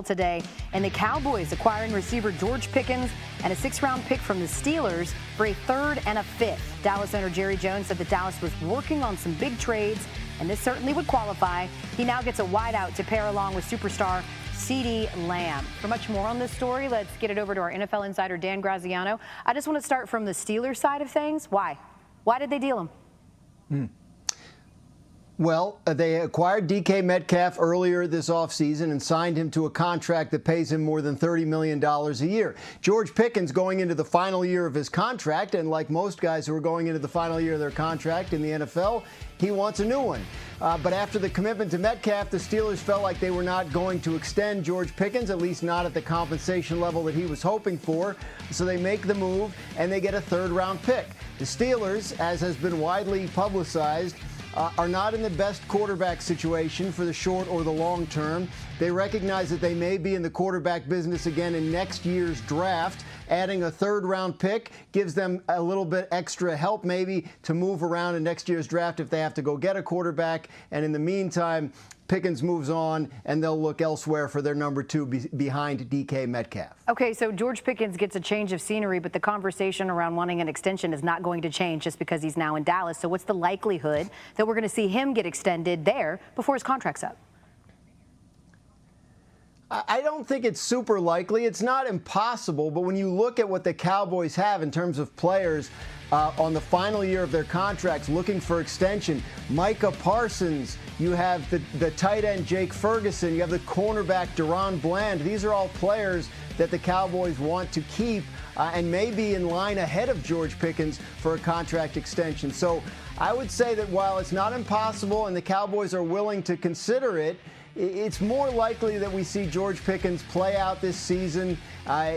Today, and the Cowboys acquiring receiver George Pickens and a 6th-round pick from the Steelers for a 3rd and a 5th. Dallas owner Jerry Jones said that Dallas was working on some big trades, and this certainly would qualify. He now gets a wideout to pair along with superstar CeeDee Lamb. For much more on this story, let's get it over to our NFL insider Dan Graziano. I just want to start from the Steelers side of things. Why? Why did they deal him? Well, they acquired DK Metcalf earlier this offseason and signed him to a contract that pays him more than $30 million a year. George Pickens going into the final year of his contract, and like most guys who are going into the final year of their contract in the NFL, he wants a new one. But after the commitment to Metcalf, the Steelers felt like they were not going to extend George Pickens, at least not at the compensation level that he was hoping for. So they make the move, and they get a 3rd-round pick. The Steelers, as has been widely publicized, are not in the best quarterback situation for the short or the long term. They recognize that they may be in the quarterback business again in next year's draft. Adding a 3rd-round pick gives them a little bit extra help maybe to move around in next year's draft if they have to go get a quarterback. And in the meantime, Pickens moves on, and they'll look elsewhere for their number 2 behind DK Metcalf. Okay, so George Pickens gets a change of scenery, but the conversation around wanting an extension is not going to change just because he's now in Dallas. So what's the likelihood that we're going to see him get extended there before his contract's up? I don't think it's super likely. It's not impossible, but when you look at what the Cowboys have in terms of players on the final year of their contracts looking for extension, Micah Parsons, you have the tight end Jake Ferguson, you have the cornerback Deron Bland. These are all players that the Cowboys want to keep and may be in line ahead of George Pickens for a contract extension. So I would say that while it's not impossible and the Cowboys are willing to consider it, it's more likely that we see George Pickens play out this season.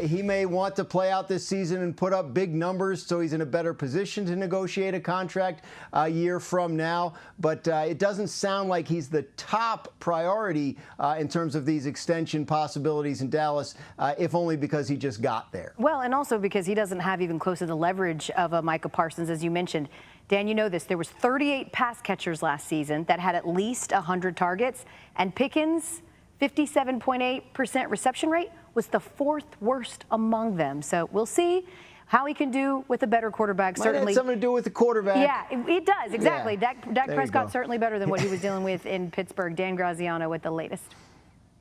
He may want to play out this season and put up big numbers so he's in a better position to negotiate a contract a year from now. But it doesn't sound like he's the top priority in terms of these extension possibilities in Dallas, if only because he just got there. Well, and also because he doesn't have even close to the leverage of a Micah Parsons, as you mentioned. Dan, you know this. There was 38 pass catchers last season that had at least 100 targets, and Pickens' 57.8% reception rate was the 4th worst among them. So we'll see how he can do with a better quarterback. Certainly, might have something to do with the quarterback. Yeah, it does, exactly. Yeah. Dak Prescott certainly better than what he was dealing with in Pittsburgh. Dan Graziano with the latest.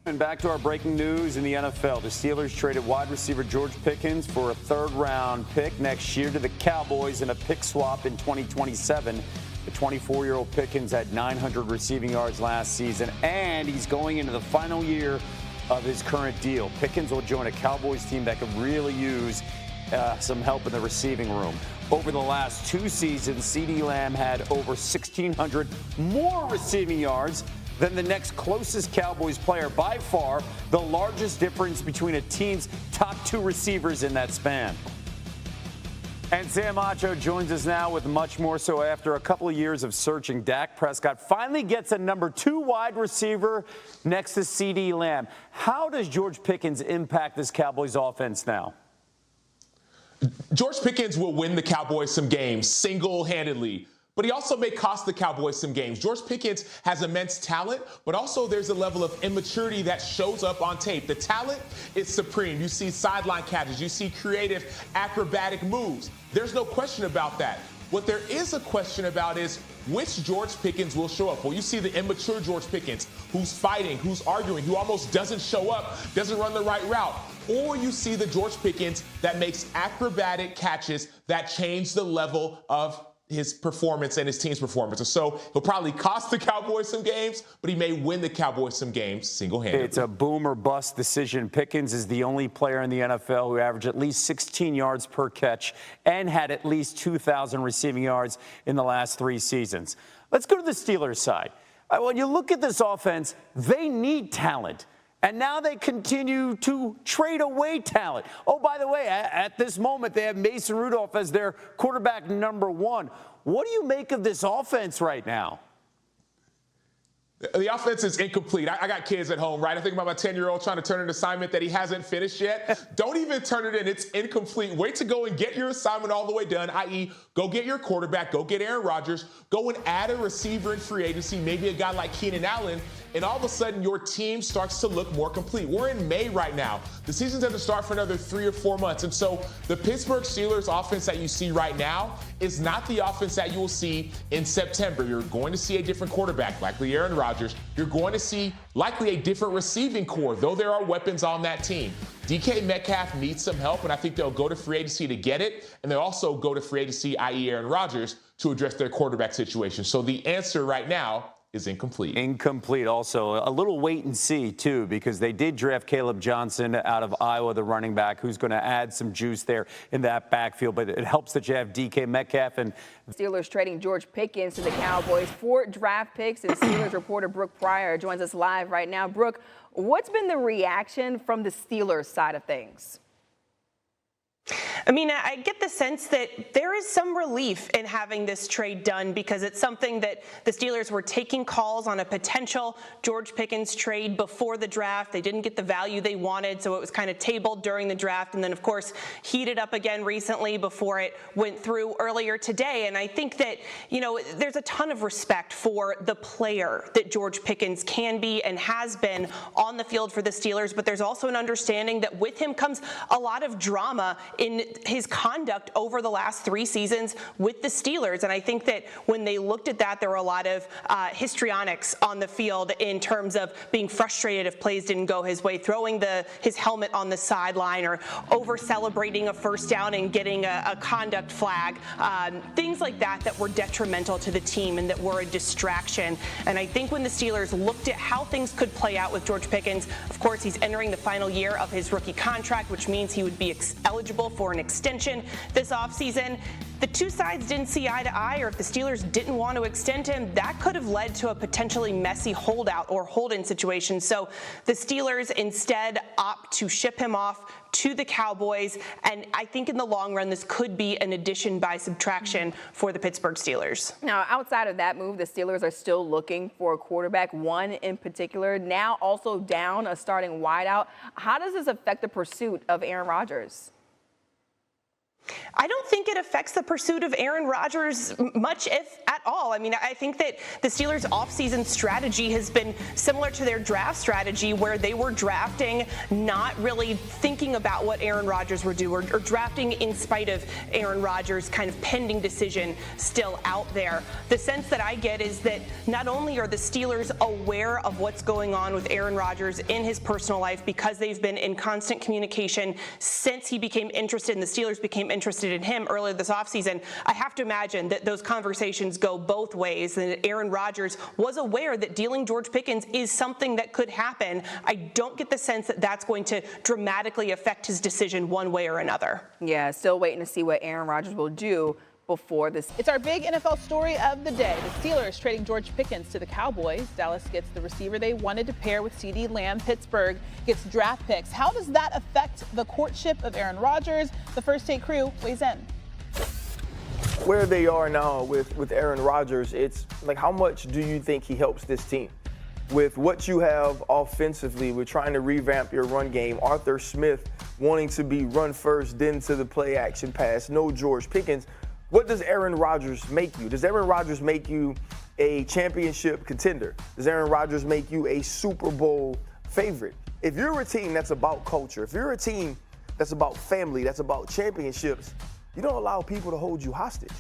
And back to our breaking news in the NFL. The Steelers traded wide receiver George Pickens for a 3rd-round pick next year to the Cowboys in a pick swap in 2027. The 24-year-old Pickens had 900 receiving yards last season, and he's going into the final year of his current deal. Pickens will join a Cowboys team that could really use some help in the receiving room. Over the last 2 seasons, CeeDee Lamb had over 1,600 more receiving yards than the next closest Cowboys player, by far the largest difference between a team's top 2 receivers in that span. And Sam Acho joins us now with much more. So after a couple of years of searching, Dak Prescott finally gets a number 2 wide receiver next to CeeDee Lamb. How does George Pickens impact this Cowboys offense now? George Pickens will win the Cowboys some games single-handedly, but he also may cost the Cowboys some games. George Pickens has immense talent, but also there's a level of immaturity that shows up on tape. The talent is supreme. You see sideline catches. You see creative acrobatic moves. There's no question about that. What there is a question about is which George Pickens will show up. Well, you see the immature George Pickens who's fighting, who's arguing, who almost doesn't show up, doesn't run the right route. Or you see the George Pickens that makes acrobatic catches that change the level of his performance and his team's performance. So he'll probably cost the Cowboys some games, but he may win the Cowboys some games single-handedly. It's a boom or bust decision. Pickens is the only player in the NFL who averaged at least 16 yards per catch and had at least 2,000 receiving yards in the last 3 seasons. Let's go to the Steelers side. When you look at this offense, they need talent. And now they continue to trade away talent. Oh, by the way, at this moment, they have Mason Rudolph as their quarterback number 1. What do you make of this offense right now? The offense is incomplete. I got kids at home, right? I think about my 10-year-old trying to turn an assignment that he hasn't finished yet. Don't even turn it in. It's incomplete. Wait to go and get your assignment all the way done, i.e. go get your quarterback, go get Aaron Rodgers, go and add a receiver in free agency, maybe a guy like Keenan Allen, and all of a sudden your team starts to look more complete. We're in May right now. The season's going to start for another 3 or 4 months. And so the Pittsburgh Steelers offense that you see right now is not the offense that you will see in September. You're going to see a different quarterback, likely Aaron Rodgers. You're going to see likely a different receiving core, though there are weapons on that team. DK Metcalf needs some help, and I think they'll go to free agency to get it, and they'll also go to free agency, i.e. Aaron Rodgers, to address their quarterback situation. So the answer right now is incomplete. Incomplete also. A little wait and see, too, because they did draft Caleb Johnson out of Iowa, the running back, who's going to add some juice there in that backfield. But it helps that you have DK Metcalf. And Steelers trading George Pickens to the Cowboys for draft picks. And Steelers reporter Brooke Prior joins us live right now. Brooke, what's been the reaction from the Steelers side of things? I mean, I get the sense that there is some relief in having this trade done because it's something that the Steelers were taking calls on a potential George Pickens trade before the draft. They didn't get the value they wanted, so it was kind of tabled during the draft and then, of course, heated up again recently before it went through earlier today. And I think that, you know, there's a ton of respect for the player that George Pickens can be and has been on the field for the Steelers, but there's also an understanding that with him comes a lot of drama in his conduct over the last 3 seasons with the Steelers. And I think that when they looked at that, there were a lot of histrionics on the field in terms of being frustrated if plays didn't go his way, throwing his helmet on the sideline or over celebrating a first down and getting a conduct flag, things like that that were detrimental to the team and that were a distraction. And I think when the Steelers looked at how things could play out with George Pickens, of course, he's entering the final year of his rookie contract, which means he would be eligible for an extension this offseason. The two sides didn't see eye to eye, or if the Steelers didn't want to extend him, that could have led to a potentially messy holdout or hold-in situation. So the Steelers instead opt to ship him off to the Cowboys, and I think in the long run this could be an addition by subtraction for the Pittsburgh Steelers. Now, outside of that move, the Steelers are still looking for a quarterback, one in particular, now also down a starting wideout. How does this affect the pursuit of Aaron Rodgers? I don't think it affects the pursuit of Aaron Rodgers much, if at all. I mean, I think that the Steelers' offseason strategy has been similar to their draft strategy, where they were drafting not really thinking about what Aaron Rodgers would do, or drafting in spite of Aaron Rodgers' kind of pending decision still out there. The sense that I get is that not only are the Steelers aware of what's going on with Aaron Rodgers in his personal life because they've been in constant communication since he became interested and the Steelers became interested in him earlier this offseason, I have to imagine that those conversations go both ways, and that Aaron Rodgers was aware that dealing George Pickens is something that could happen. I don't get the sense that that's going to dramatically affect his decision one way or another. Yeah, still waiting to see what Aaron Rodgers will do before this. It's our big NFL story of the day. The Steelers trading George Pickens to the Cowboys. Dallas gets the receiver they wanted to pair with CeeDee Lamb. Pittsburgh gets draft picks. How does that affect the courtship of Aaron Rodgers? The First Take crew weighs in. Where they are now with Aaron Rodgers, it's like, how much do you think he helps this team? With what you have offensively, we're trying to revamp your run game. Arthur Smith wanting to be run first, then to the play action pass. No George Pickens. What does Aaron Rodgers make you? Does Aaron Rodgers make you a championship contender? Does Aaron Rodgers make you a Super Bowl favorite? If you're a team that's about culture, if you're a team that's about family, that's about championships, you don't allow people to hold you hostage.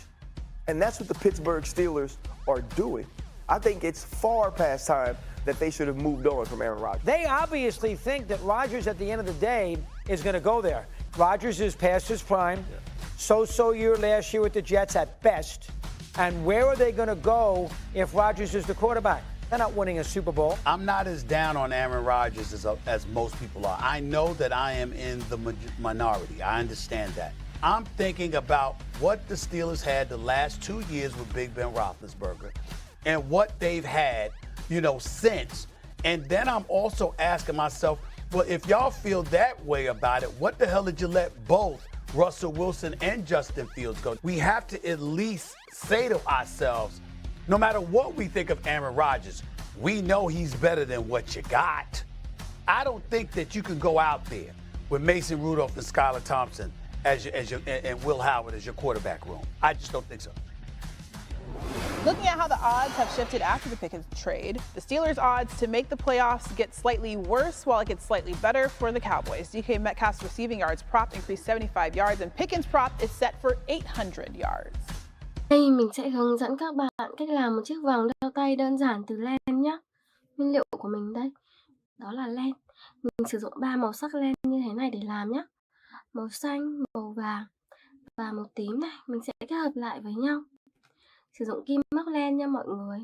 And that's what the Pittsburgh Steelers are doing. I think it's far past time that they should have moved on from Aaron Rodgers. They obviously think that Rodgers, at the end of the day, is going to go there. Rodgers is past his prime. Yeah. So-so year last year with the Jets at best. And where are they going to go if Rodgers is the quarterback? They're not winning a Super Bowl. I'm not as down on Aaron Rodgers as most people are. I know that I am in the minority. I understand that. I'm thinking about what the Steelers had the last 2 years with Big Ben Roethlisberger and what they've had, since. And then I'm also asking myself, well, if y'all feel that way about it, what the hell did you let both Russell Wilson and Justin Fields go? We have to at least say to ourselves, no matter what we think of Aaron Rodgers, we know he's better than what you got. I don't think that you can go out there with Mason Rudolph and Skylar Thompson and Will Howard as your quarterback room. I just don't think so. Looking at how the odds have shifted after the Pickens trade, the Steelers' odds to make the playoffs get slightly worse while it gets slightly better for the Cowboys. DK Metcalf's receiving yards prop increased 75 yards, and Pickens' prop is set for 800 yards. Đây mình sẽ hướng dẫn các bạn cách làm một chiếc vòng đeo tay đơn giản từ len nhé. Nguyên liệu của mình đây, đó là len. Mình sử dụng 3 màu sắc len như thế này để làm nhé. Màu xanh, màu vàng và màu tím này, mình sẽ kết hợp lại với nhau. Sử dụng kim móc len nha mọi người.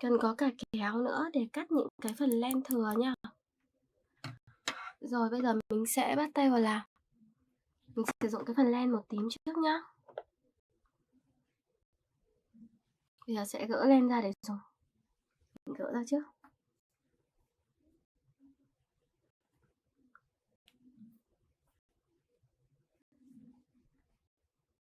Cần có cả kéo nữa để cắt những cái phần len thừa nha. Rồi bây giờ mình sẽ bắt tay vào làm. Mình sử dụng cái phần len màu tím trước nhá. Bây giờ sẽ gỡ len ra để dùng. Mình gỡ ra trước.